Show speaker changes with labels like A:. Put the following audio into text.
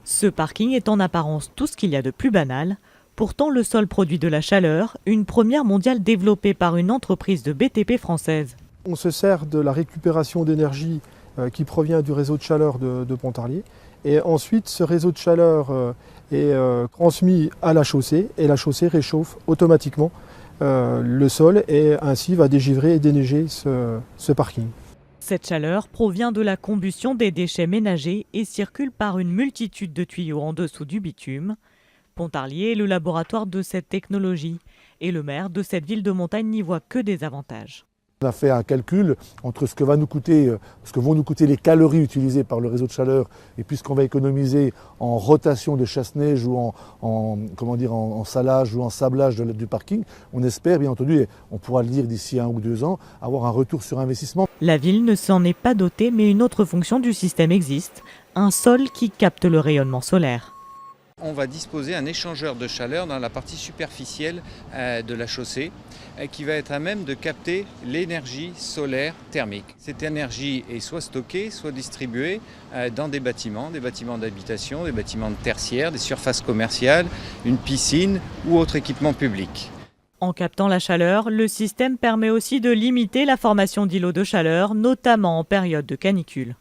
A: Ce parking est en apparence tout ce qu'il y a de plus banal. Pourtant, le sol produit de la chaleur, une première mondiale développée par une entreprise de BTP française.
B: On se sert de la récupération d'énergie qui provient du réseau de chaleur de Pontarlier. Et ensuite, ce réseau de chaleur est transmis à la chaussée et la chaussée réchauffe automatiquement le sol et ainsi va dégivrer et déneiger ce parking.
A: Cette chaleur provient de la combustion des déchets ménagers et circule par une multitude de tuyaux en dessous du bitume. Pontarlier est le laboratoire de cette technologie et le maire de cette ville de montagne n'y voit que des avantages.
C: On a fait un calcul entre ce que vont nous coûter les calories utilisées par le réseau de chaleur et puis ce qu'on va économiser en rotation de chasse-neige ou en salage ou en sablage du parking. On espère, bien entendu, et on pourra le dire d'ici 1 ou 2 ans, avoir un retour sur investissement.
A: La ville ne s'en est pas dotée, mais une autre fonction du système existe, un sol qui capte le rayonnement solaire.
D: On va disposer d'un échangeur de chaleur dans la partie superficielle de la chaussée qui va être à même de capter l'énergie solaire thermique. Cette énergie est soit stockée, soit distribuée dans des bâtiments d'habitation, des bâtiments tertiaires, des surfaces commerciales, une piscine ou autre équipement public.
A: En captant la chaleur, le système permet aussi de limiter la formation d'îlots de chaleur, notamment en période de canicule.